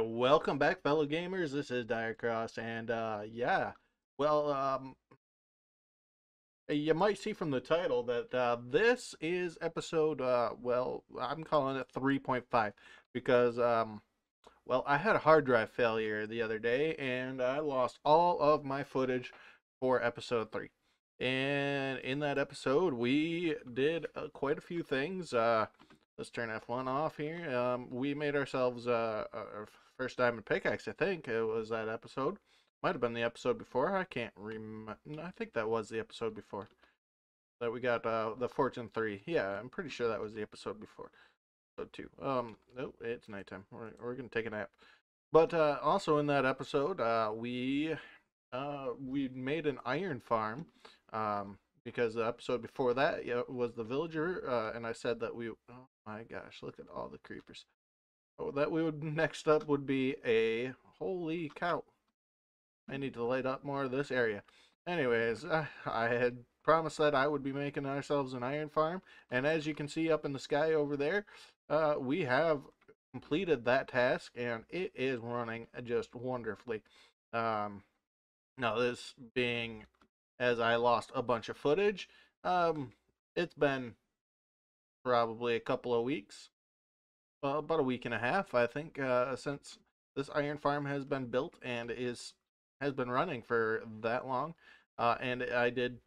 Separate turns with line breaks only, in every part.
Welcome back, fellow gamers. This is Dire Crosse, and yeah, well, you might see from the title that this is episode. Well, I'm calling it 3.5 because well, I had a hard drive failure the other day, and I lost all of my footage for episode 3. And in that episode, we did quite a few things. Let's turn F1 off here. We made ourselves our first diamond pickaxe, I think. It was that episode. Might have been the episode before. I can't remember. I think that was the episode before. That we got the Fortune 3. Yeah, I'm pretty sure that was the episode before. Episode 2. Oh, it's nighttime. We're going to take a nap. But also in that episode, we made an iron farm. Because the episode before that, yeah, was the villager, and I said that we. Oh my gosh, look at all the creepers. Oh, that we would next up would be a holy cow. I need to light up more of this area. Anyways, I had promised that I would be making ourselves an iron farm, and as you can see up in the sky over there, we have completed that task, and it is running just wonderfully. Um, Now, this being as I lost a bunch of footage, it's been probably a couple of weeks, about a week and a half, I think, since this iron farm has been built and has been running for that long. And I did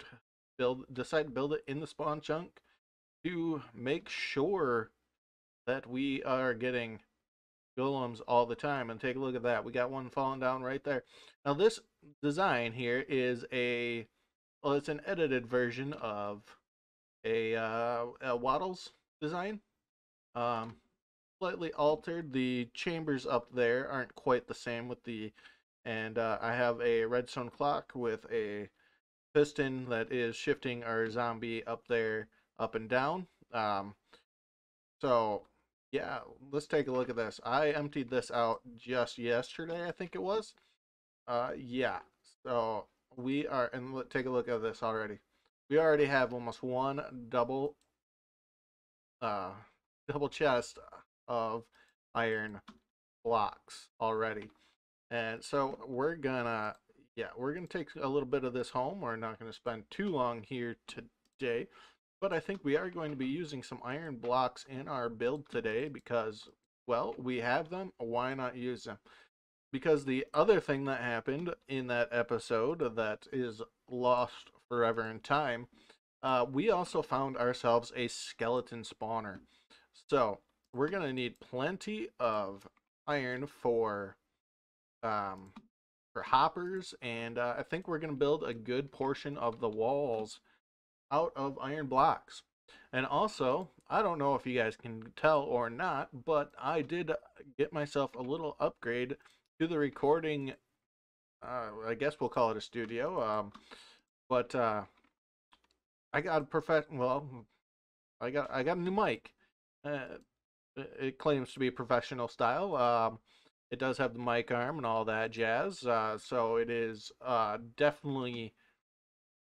decide to build it in the spawn chunk to make sure that we are getting golems all the time. And take a look at that. We got one falling down right there. Now this design here is well, it's an edited version of a Waddles design. Um, Slightly altered. The chambers up there aren't quite the same with and I have a redstone clock with a piston that is shifting our zombie up there, up and down. So yeah, let's take a look at this. I emptied this out just yesterday, I think it was. Yeah. So we are, and take a look at this already. We already have almost one uh, double chest of iron blocks already. And so we're gonna take a little bit of this home. We're not gonna spend too long here today, but I think we are going to be using some iron blocks in our build today because, well, we have them. Why not use them? Because the other thing that happened in that episode that is lost forever in time, we also found ourselves a skeleton spawner. So we're gonna need plenty of iron um, for hoppers, and I think we're gonna build a good portion of the walls out of iron blocks. And also, I don't know if you guys can tell or not, but I did get myself a little upgrade to the recording. I guess we'll call it a studio. But I got a I got a new mic. Uh, it claims to be professional style. It does have the mic arm and all that jazz. So it is definitely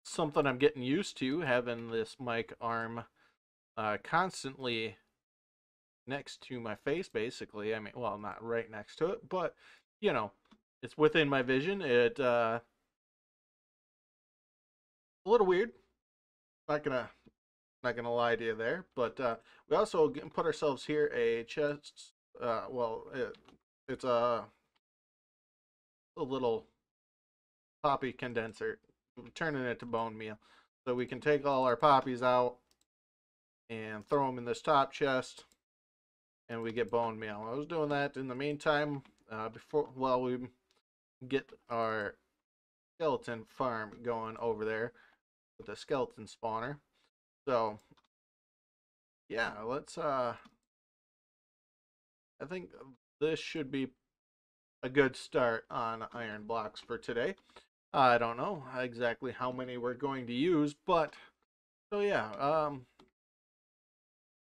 something I'm getting used to, having this mic arm constantly next to my face, basically. I mean, well, not right next to it, but you know, it's within my vision. A little weird. Not gonna not gonna lie to you there, but we also put ourselves here a chest. Well, it's a little poppy condenser, turning it to bone meal, so we can take all our poppies out and throw them in this top chest, and we get bone meal. I was doing that in the meantime before while we get our skeleton farm going over there with the skeleton spawner. So yeah, let's I think this should be a good start on iron blocks for today. I don't know exactly how many we're going to use, but so yeah,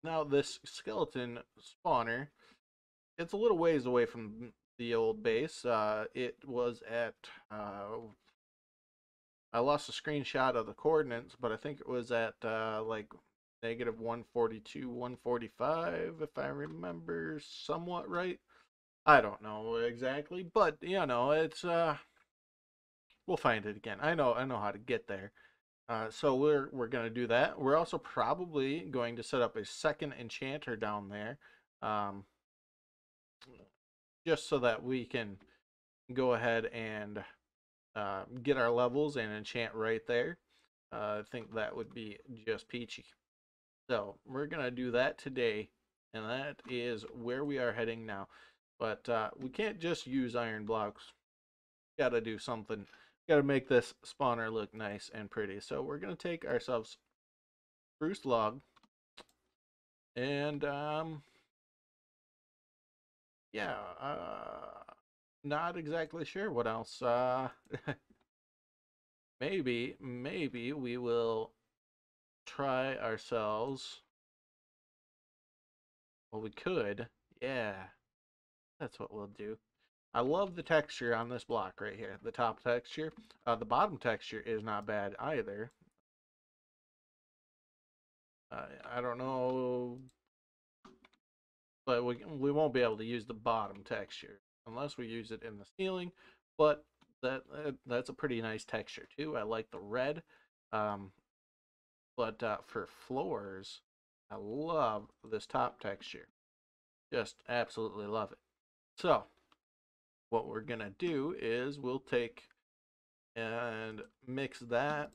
now this skeleton spawner, it's a little ways away from the old base. It was at I lost a screenshot of the coordinates, but I think it was at like negative 142, 145, if I remember somewhat right. I don't know exactly, but it's we'll find it again. I know how to get there. So we're gonna do that. We're also probably going to set up a second enchanter down there, um, just so that we can go ahead and get our levels and enchant right there. I think that would be just peachy. So we're gonna do that today, and that is where we are heading now. But we can't just use iron blocks. Got to do something. Got to make this spawner look nice and pretty. So we're gonna take ourselves spruce log, and yeah, not exactly sure what else. Maybe we will try ourselves. Well, we could. Yeah, that's what we'll do. I love the texture on this block right here. The top texture. The bottom texture is not bad either. I don't know, but we won't be able to use the bottom texture unless we use it in the ceiling. But that's a pretty nice texture too. I like the red. Um, but for floors, I love this top texture. Just absolutely love it. So what we're gonna do is we'll take and mix that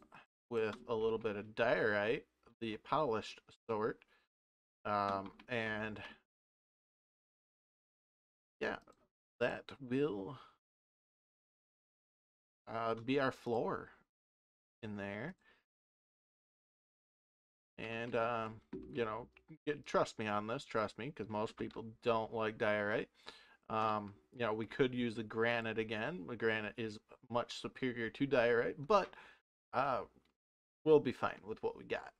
with a little bit of diorite, the polished sort, and yeah, that will be our floor in there. And trust me on this, trust me, because most people don't like diorite. We could use the granite again. The granite is much superior to diorite, but uh, we'll be fine with what we got.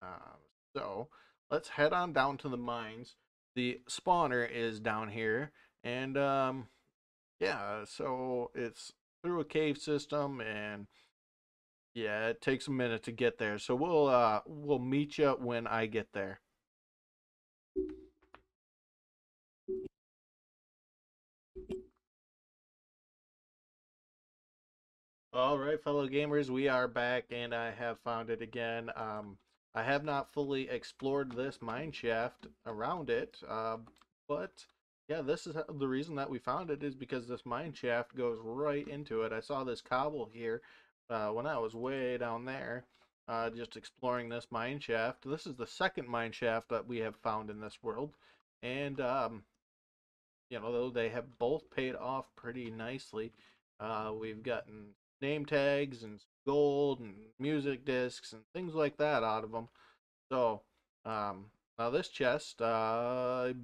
Uh, so let's head on down to the mines. The spawner is down here, and yeah, so it's through a cave system, and yeah, it takes a minute to get there. So we'll meet you when I get there. All right, fellow gamers, we are back, and I have found it again. I have not fully explored this mine shaft around it, but yeah, this is the reason that we found it is because this mine shaft goes right into it. I saw this cobble here when I was way down there, just exploring this mine shaft. This is the second mine shaft that we have found in this world, and though they have both paid off pretty nicely. We've gotten name tags and gold and music discs and things like that out of them. So now this chest, other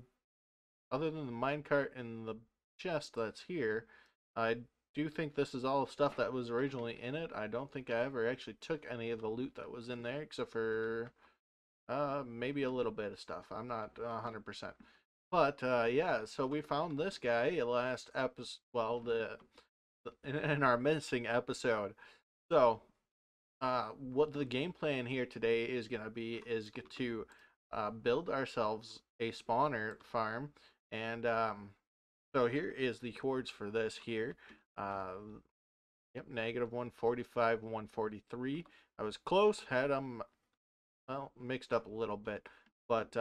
than the minecart and the chest that's here, I do think this is all stuff that was originally in it. I don't think I ever actually took any of the loot that was in there except for maybe a little bit of stuff. I'm not 100%. But yeah, so we found this guy last episode. Well, in our missing episode. So what the game plan here today is gonna be is get to build ourselves a spawner farm, and so here is the chords for this here. Uh, yep, negative 145, 143. I was close, had them well mixed up a little bit, but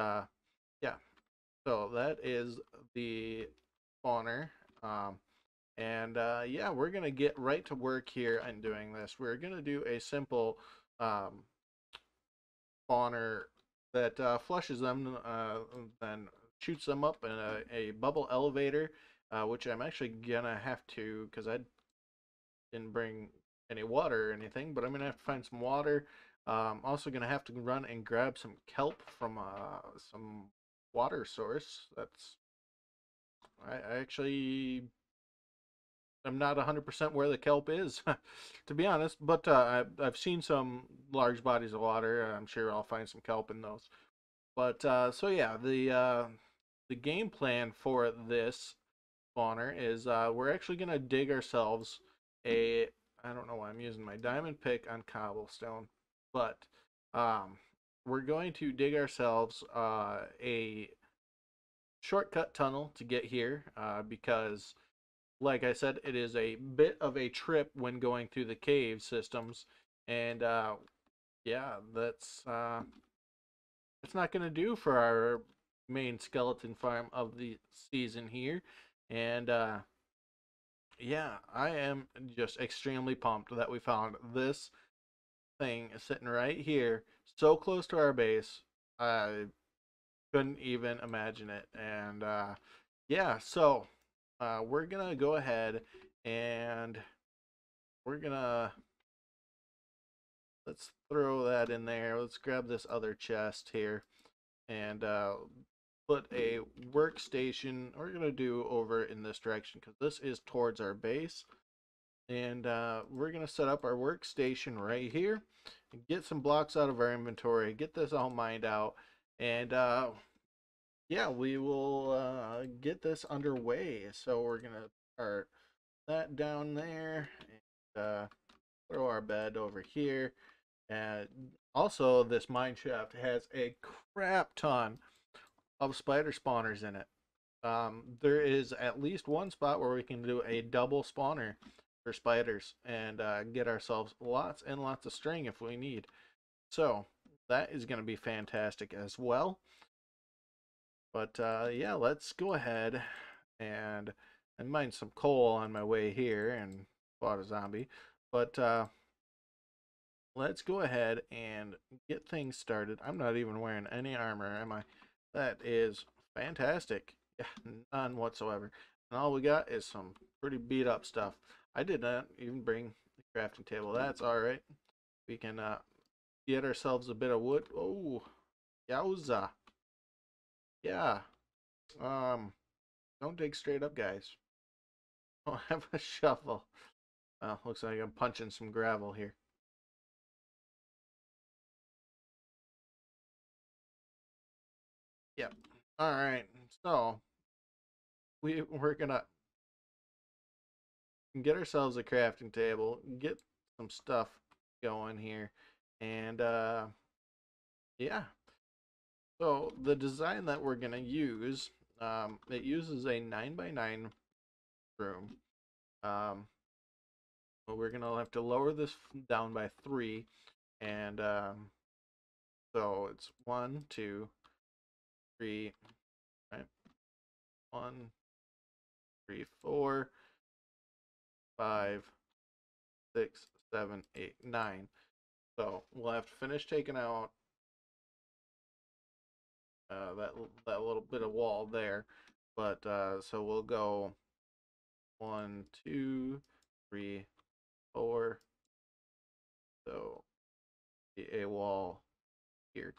yeah. So that is the spawner. And yeah, we're going to get right to work here and doing this. We're going to do a simple um, spawner that flushes them, then shoots them up in a bubble elevator, which I'm actually going to have to, because I didn't bring any water or anything, but I'm going to have to find some water. Also going to have to run and grab some kelp from some water source. I actually I'm not 100% where the kelp is, to be honest, but I've seen some large bodies of water. I'm sure I'll find some kelp in those. But so yeah, the game plan for this spawner is we're actually gonna dig ourselves a I don't know why I'm using my diamond pick on cobblestone, but um, we're going to dig ourselves a shortcut tunnel to get here because, like I said, it is a bit of a trip when going through the cave systems. And yeah, that's not going to do for our main skeleton farm of the season here. And yeah, I am just extremely pumped that we found this thing sitting right here, so close to our base. I couldn't even imagine it. And yeah, so we're gonna go ahead and we're gonna let's throw that in there. Let's grab this other chest here and put a workstation. We're gonna do over in this direction because this is towards our base. And we're gonna set up our workstation right here and get some blocks out of our inventory, get this all mined out, and yeah, we will get this underway. So we're gonna start that down there and throw our bed over here. And also, this mine shaft has a crap ton of spider spawners in it. There is at least one spot where we can do a double spawner for spiders and get ourselves lots and lots of string if we need. So that is going to be fantastic as well. But yeah, let's go ahead and mine some coal on my way here and fought a zombie. But let's go ahead and get things started. I'm not even wearing any armor, am I? That is fantastic. Yeah, none whatsoever. And all we got is some pretty beat up stuff. I did not even bring the crafting table. That's alright. We can get ourselves a bit of wood. Oh, yowza. Yeah. Don't dig straight up, guys. Don't have a shovel. Well, looks like I'm punching some gravel here. Yep. Alright, so we're gonna get ourselves a crafting table, get some stuff going here, and yeah. So the design that we're gonna use, it uses a 9x9 room. But we're gonna have to lower this down by 3, and so it's 1, 2, 3, right? 1, 3, 4, 5, 6, 7, 8, 9. So we'll have to finish taking out that little bit of wall there, but so we'll go 1, 2, 3, 4. So a wall here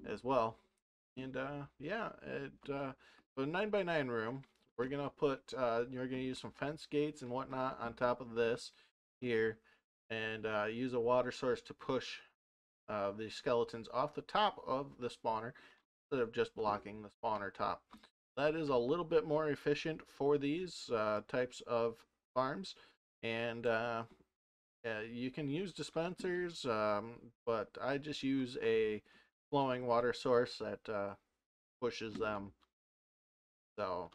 as well, and yeah, so 9x9 room. We're gonna put you're gonna use some fence gates and whatnot on top of this here, and use a water source to push the skeletons off the top of the spawner instead of just blocking the spawner top. That is a little bit more efficient for these types of farms, and you can use dispensers, but I just use a flowing water source that pushes them. So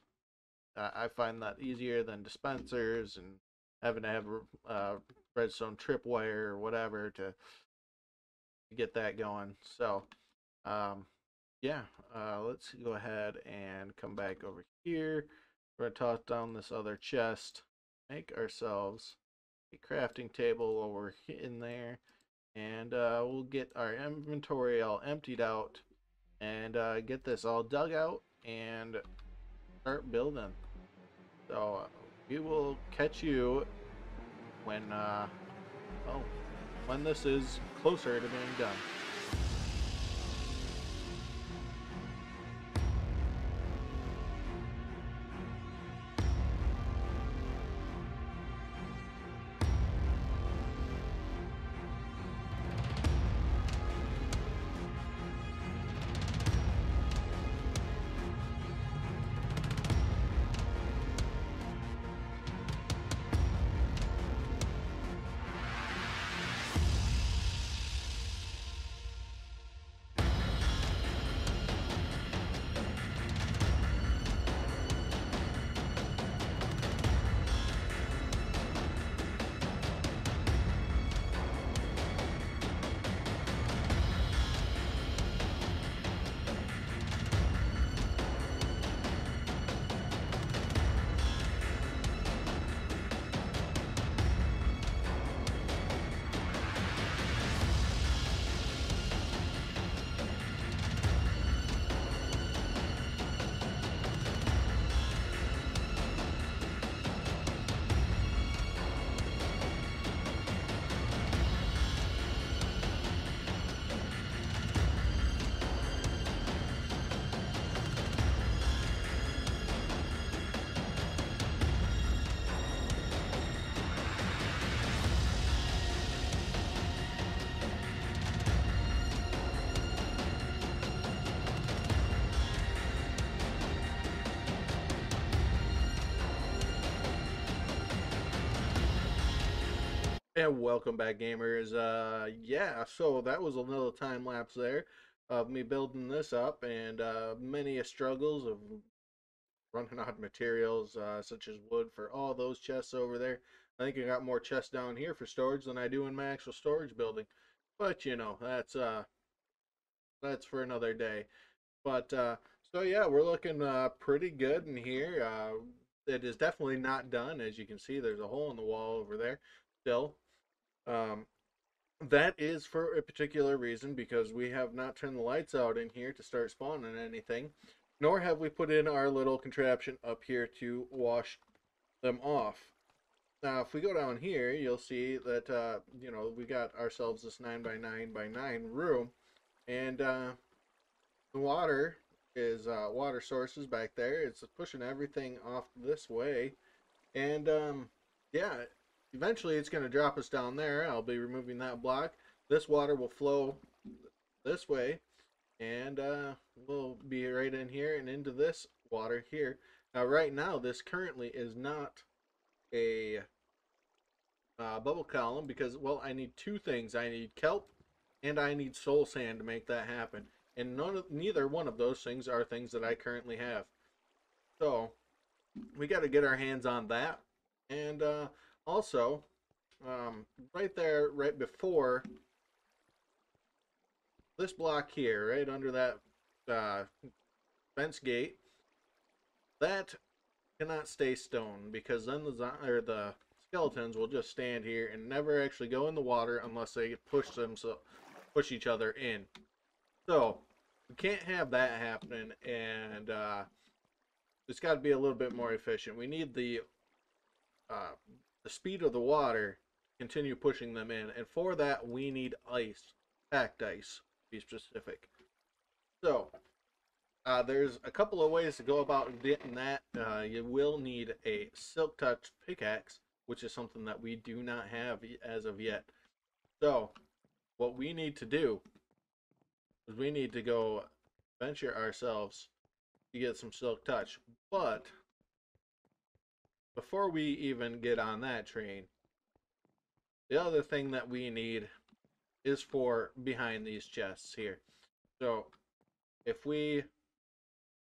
I find that easier than dispensers and having to have redstone tripwire or whatever to get that going. So yeah, let's go ahead and come back over here. We're going to toss down this other chest, make ourselves a crafting table over in there, and we'll get our inventory all emptied out and get this all dug out and start building. So we will catch you when well, when this is closer to being done. And welcome back, gamers. Yeah, so that was a little time lapse there of me building this up, and many struggles of running out of materials, such as wood for all those chests over there. I think I got more chests down here for storage than I do in my actual storage building, but you know that's for another day. But so yeah, we're looking pretty good in here. It is definitely not done, as you can see. There's a hole in the wall over there still. Um, That is for a particular reason because we have not turned the lights out in here to start spawning anything, nor have we put in our little contraption up here to wash them off. Now, if we go down here, you'll see that, we got ourselves this 9 by 9 by 9 room, and the water is water sources back there. It's pushing everything off this way, and yeah, eventually it's going to drop us down there. I'll be removing that block. This water will flow this way, and we'll be right in here and into this water here. Now, right now, this currently is not a bubble column because, well, I need two things. I need kelp and I need soul sand to make that happen. And neither one of those things are things that I currently have. So we got to get our hands on that. And also, right there, right before this block here, right under that uh, fence gate, that cannot stay stone because then the skeletons will just stand here and never actually go in the water unless they push each other in. So we can't have that happening, and it's got to be a little bit more efficient. We need uh, the speed of the water continue pushing them in, and for that we need ice, packed ice, to be specific. So there's a couple of ways to go about getting that. You will need a silk touch pickaxe, which is something that we do not have as of yet. So what we need to do is we need to go venture ourselves to get some silk touch. But before we even get on that train, the other thing that we need is for behind these chests here. So if we,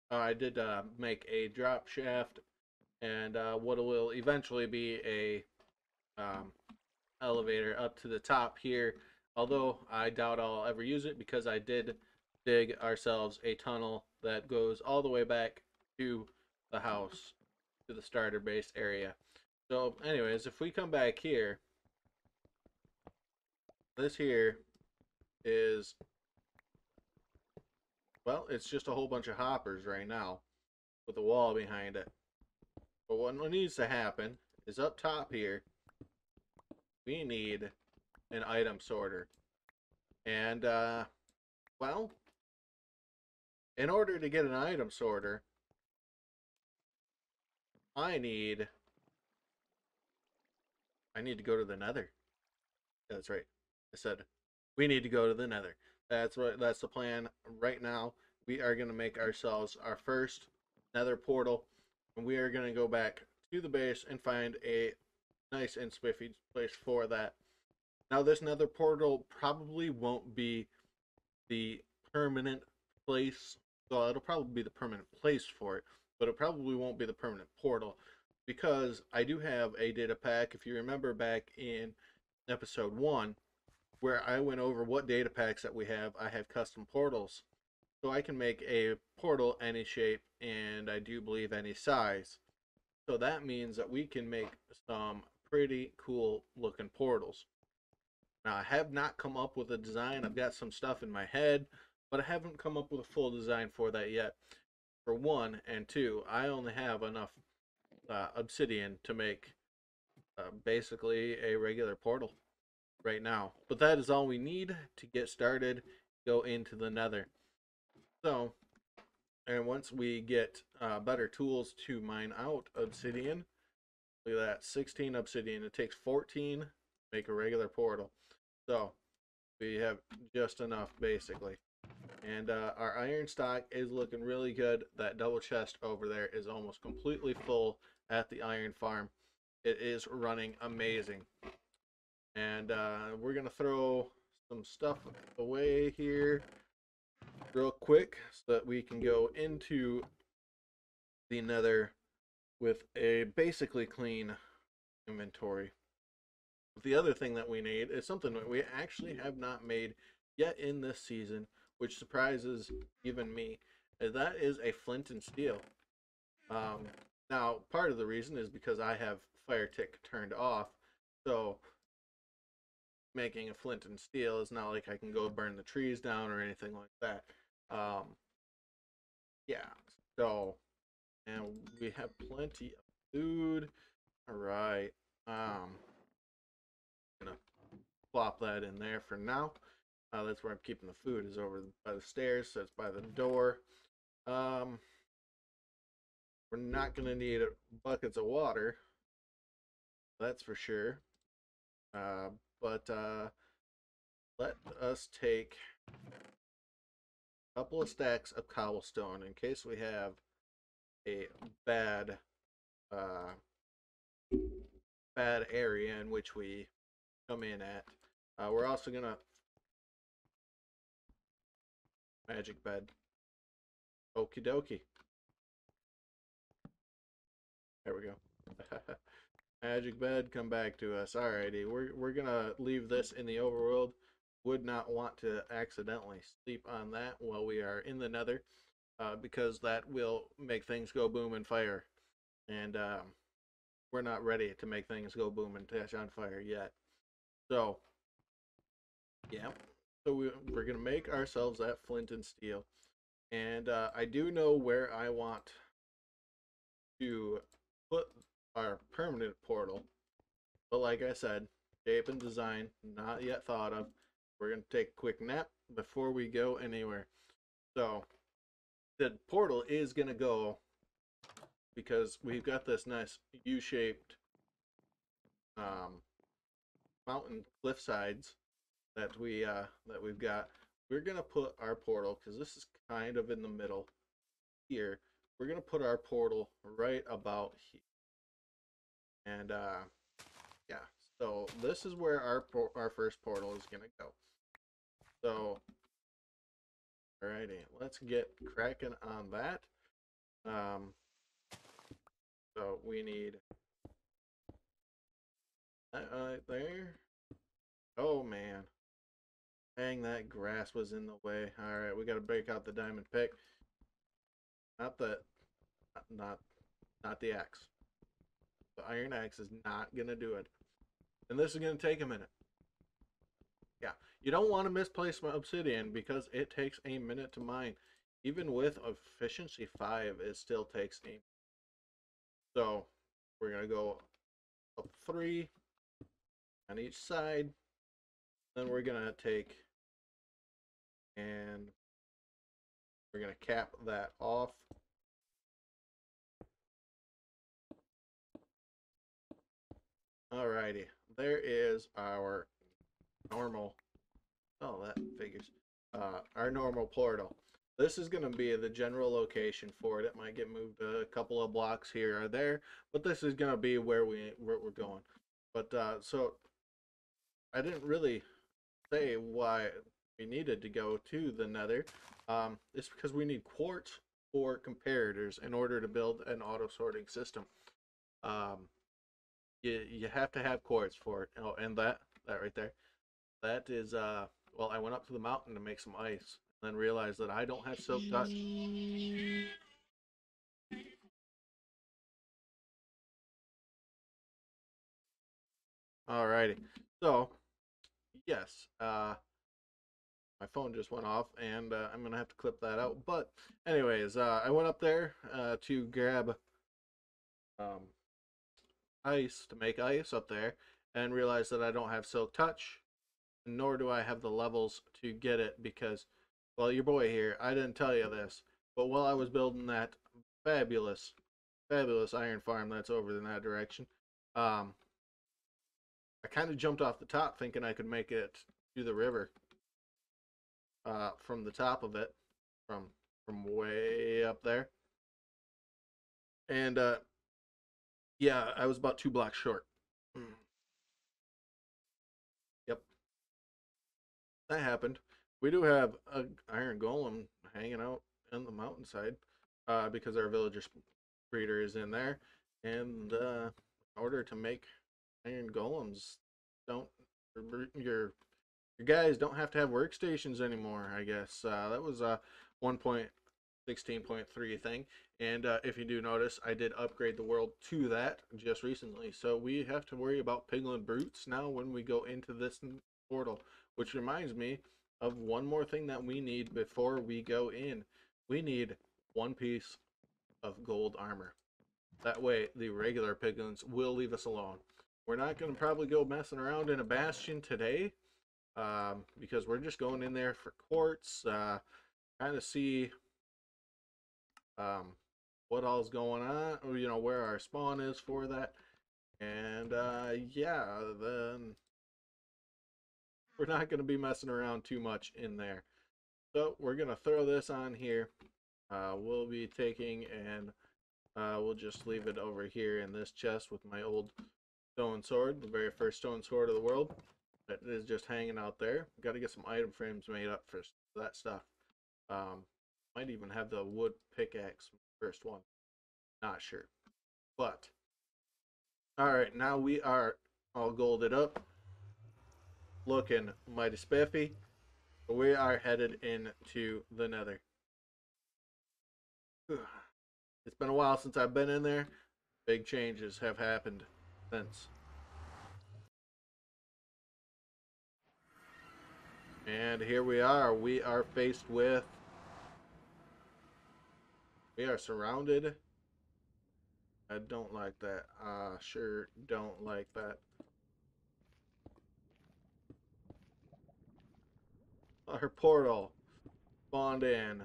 I did make a drop shaft and what will eventually be a um, elevator up to the top here. Although I doubt I'll ever use it because I did dig ourselves a tunnel that goes all the way back to the house, to the starter base area. So anyways, if we come back here, this here is, well, it's just a whole bunch of hoppers right now with a wall behind it. But what needs to happen is up top here, we need an item sorter. And, well, in order to get an item sorter, I need to go to the nether. That's right. I said we need to go to the nether. That's right. That's the plan right now. We are going to make ourselves our first nether portal, and we are going to go back to the base and find a nice and spiffy place for that. Now, this nether portal probably won't be the permanent place. Well, it'll probably be the permanent place for it, but it probably won't be the permanent portal because I do have a data pack. If you remember back in episode 1, where I went over what data packs that we have, I have custom portals. So I can make a portal any shape and I do believe any size. So that means that we can make some pretty cool looking portals. Now, I have not come up with a design. I've got some stuff in my head, but I haven't come up with a full design for that yet. For one, and two, I only have enough obsidian to make basically a regular portal right now. But that is all we need to get started, go into the nether. So, and once we get better tools to mine out obsidian, look at that, 16 obsidian. It takes 14 to make a regular portal. So, we have just enough basically. And our iron stock is looking really good. That double chest over there is almost completely full at the iron farm. It is running amazing. And we're gonna throw some stuff away here real quick so that we can go into the nether with a basically clean inventory. The other thing that we need is something that we actually have not made yet in this season, which surprises even me. And that is a flint and steel. Um, Now, part of the reason is because I have fire tick turned off, so making a flint and steel is not like I can go burn the trees down or anything like that. Um, yeah, so, and we have plenty of food. All right. Gonna plop that in there for now. That's where I'm keeping the food, is over by the stairs, so it's by the door. Um, we're not gonna need buckets of water, that's for sure. Uh, but let us take a couple of stacks of cobblestone in case we have a bad uh, bad area in which we come in at. We're also gonna magic bed. Okie dokie. There we go. Magic bed, come back to us. Alrighty, we're gonna leave this in the overworld. Would not want to accidentally sleep on that while we are in the nether, because that will make things go boom and fire. And we're not ready to make things go boom and catch on fire yet. So, yeah. So we're going to make ourselves that flint and steel. And I do know where I want to put our permanent portal. But like I said, shape and design, not yet thought of. We're going to take a quick nap before we go anywhere. So, the portal is going to go because we've got this nice U-shaped um, mountain cliff sides that we've got. We're gonna put our portal, because this is kind of in the middle here. We're gonna put our portal right about here, and yeah. So this is where our first portal is gonna go. So, alrighty, let's get cracking on that. Um, so we need that right there. Oh man, dang, that grass was in the way. All right, we got to break out the diamond pick. Not the, not, not the axe. The iron axe is not gonna do it, and this is gonna take a minute. Yeah, you don't want to misplace my obsidian because it takes a minute to mine. Even with efficiency 5, it still takes a. So we're gonna go up 3 on each side. Then we're gonna take and we're gonna cap that off. Alrighty, there is our normal. Oh, that figures. Our normal portal. This is going to be the general location for it. It might get moved a couple of blocks here or there, but this is going to be where we're going. But so I didn't really say why we needed to go to the Nether. It's because we need quartz for comparators in order to build an auto sorting system. Um, you have to have quartz for it. Oh, and that right there. That is well, I went up to the mountain to make some ice, and then realized that I don't have silk touch. Alrighty, so yes, my phone just went off, and I'm gonna have to clip that out. But anyways, I went up there to grab um, ice to make ice up there, and realized that I don't have silk touch, nor do I have the levels to get it because, well, your boy here, I didn't tell you this, but while I was building that fabulous, fabulous iron farm that's over in that direction, um, I kind of jumped off the top thinking I could make it to the river from the top of it, from way up there, and yeah, I was about 2 blocks short. that happened. We do have a iron golem hanging out on the mountainside because our villager breeder is in there. And in order to make iron golems, don't your guys don't have to have workstations anymore. I guess that was a 1.16.3 thing. And if you do notice, I did upgrade the world to that just recently. So we have to worry about piglin brutes now when we go into this portal. Which reminds me of one more thing that we need before we go in. We need one piece of gold armor. That way, the regular piglins will leave us alone. We're not going to probably go messing around in a bastion today because we're just going in there for quartz, kind of see um, what all's going on, or, you know, where our spawn is for that. And yeah, then we're not going to be messing around too much in there. So we're going to throw this on here. We'll be taking and we'll just leave it over here in this chest with my old stone sword, the very first stone sword of the world. That is just hanging out there. Got to get some item frames made up for that stuff. Might even have the wood pickaxe first one. Not sure. But, alright, now we are all golded up. Looking mighty spiffy. We are headed into the nether. It's been a while since I've been in there. Big changes have happened since. And here we are. We are faced with... We are surrounded. I don't like that. Sure don't like that. Our portal spawned in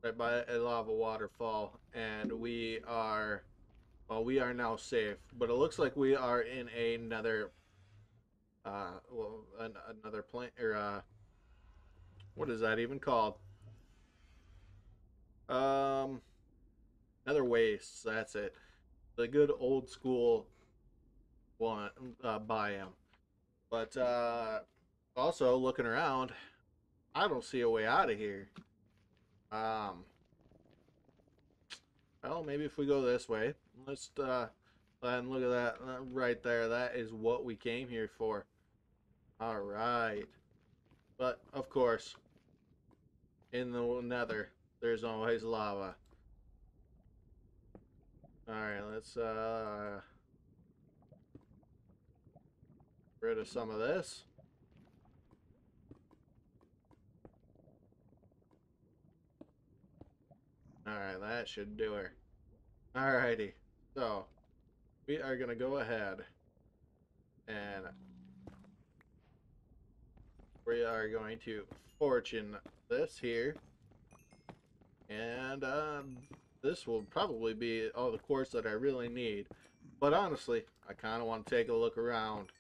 right by a lava waterfall, and we are, well, we are now safe. But it looks like we are in another, well, another plant, or what is that even called? Um, Another waste. That's it. The good old school one biome. But also looking around, I don't see a way out of here. Um, well, maybe if we go this way, let's and look at that right there. That is what we came here for. All right, but of course, in the Nether, there's always lava. All right, let's rid of some of this. All right, that should do her. Alrighty, so we are gonna go ahead and we are going to fortune this here, and this will probably be all the quartz that I really need. But honestly, I kind of want to take a look around.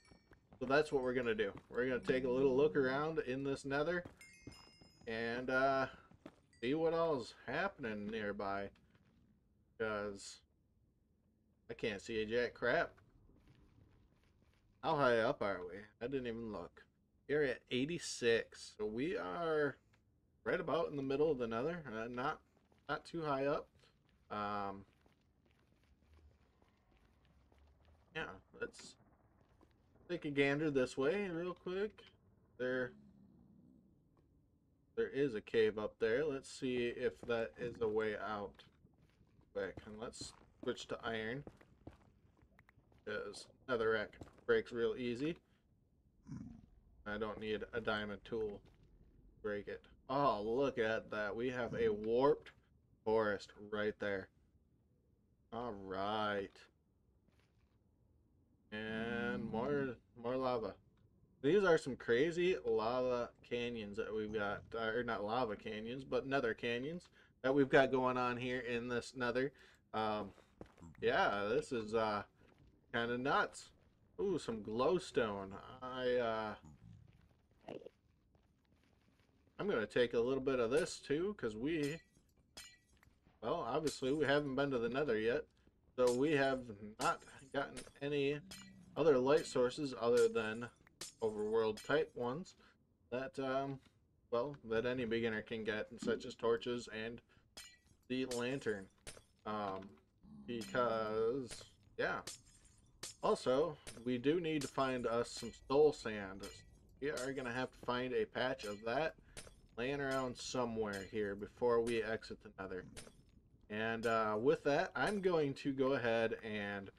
So that's what we're gonna do. We're gonna take a little look around in this nether and see what all's happening nearby. Because I can't see a jack crap. How high up are we? I didn't even look. We're at 86, so we are right about in the middle of the nether. Not too high up. Yeah, let's take a gander this way real quick. There is a cave up there. Let's see if that is a way out. Quick, and let's switch to iron because netherrack breaks real easy. I don't need a diamond tool to break it. Oh, look at that. We have a warped forest right there. All right. And more lava. These are some crazy lava canyons that we've got, or not lava canyons, but nether canyons that we've got going on here in this nether. Yeah, this is kind of nuts. Ooh, some glowstone. I'm gonna take a little bit of this too, because well, obviously we haven't been to the nether yet, so we have not gotten any other light sources other than overworld type ones. that well, that any beginner can get, such as torches and the lantern. Um, because yeah. Also, we do need to find us some soul sand. We are gonna have to find a patch of that laying around somewhere here before we exit the nether. And with that, I'm going to go ahead and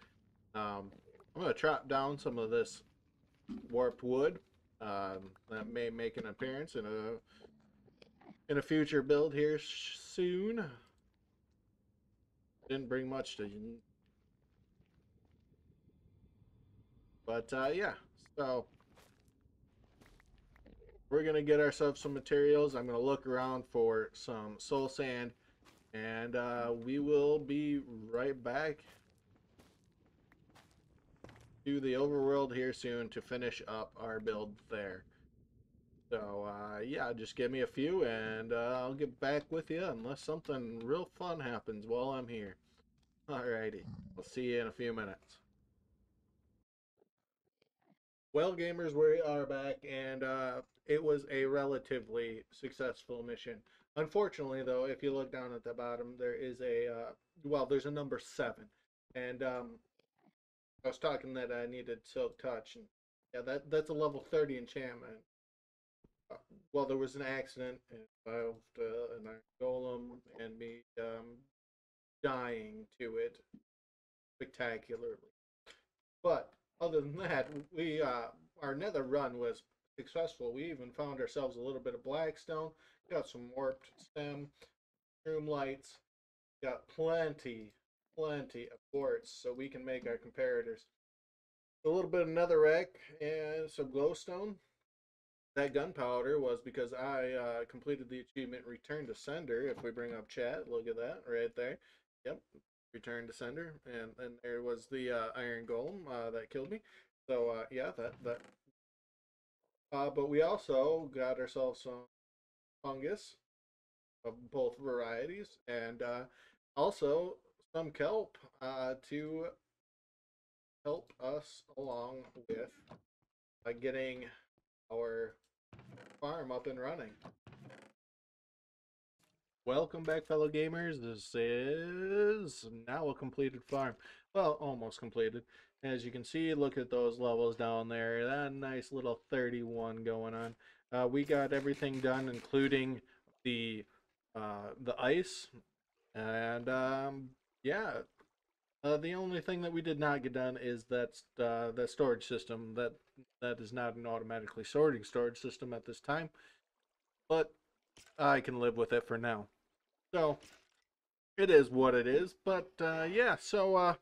I'm going to chop down some of this warped wood that may make an appearance in a future build here soon. Didn't bring much to, but yeah. So we're gonna get ourselves some materials. I'm gonna look around for some soul sand, and we will be right back to the overworld here soon to finish up our build there. So yeah, just give me a few, and I'll get back with you unless something real fun happens while I'm here. Alrighty, I'll see you in a few minutes. Well, gamers, we are back, and it was a relatively successful mission. Unfortunately, though, if you look down at the bottom, there is a well, there's a number 7, and I was talking that I needed Silk Touch, and yeah, that's a level 30 enchantment. Uh, well, there was an accident involved an iron golem and me dying to it spectacularly. But other than that, we our nether run was successful. We even found ourselves a little bit of blackstone, got some warped stem, room lights, got plenty of quartz, so we can make our comparators. A little bit of netherrack and some glowstone. That gunpowder was because I completed the achievement Return to Sender. If we bring up chat, look at that right there. Yep, Return to Sender, and there was the Iron Golem that killed me. So yeah, that. But we also got ourselves some fungus of both varieties, and also some kelp to help us along with getting our farm up and running. Welcome back, fellow gamers. This is now a completed farm. Well, almost completed. As you can see, look at those levels down there. That nice little 31 going on. We got everything done, including the ice, and yeah. The only thing that we did not get done is that storage system. That is not an automatically sorting storage system at this time, but I can live with it for now. So it is what it is. But yeah, so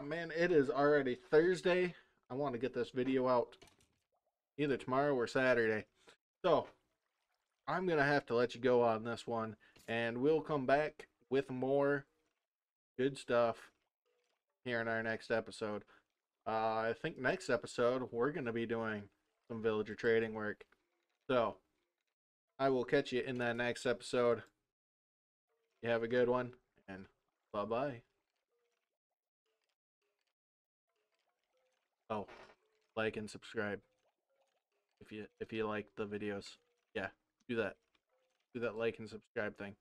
man, it is already Thursday. I want to get this video out either tomorrow or Saturday. So I'm gonna have to let you go on this one, and we'll come back with more good stuff here in our next episode. I think next episode we're gonna be doing some villager trading work. So I will catch you in that next episode. You have a good one, and bye bye. Oh, like and subscribe if you like the videos. Yeah, do that. Do that like and subscribe thing.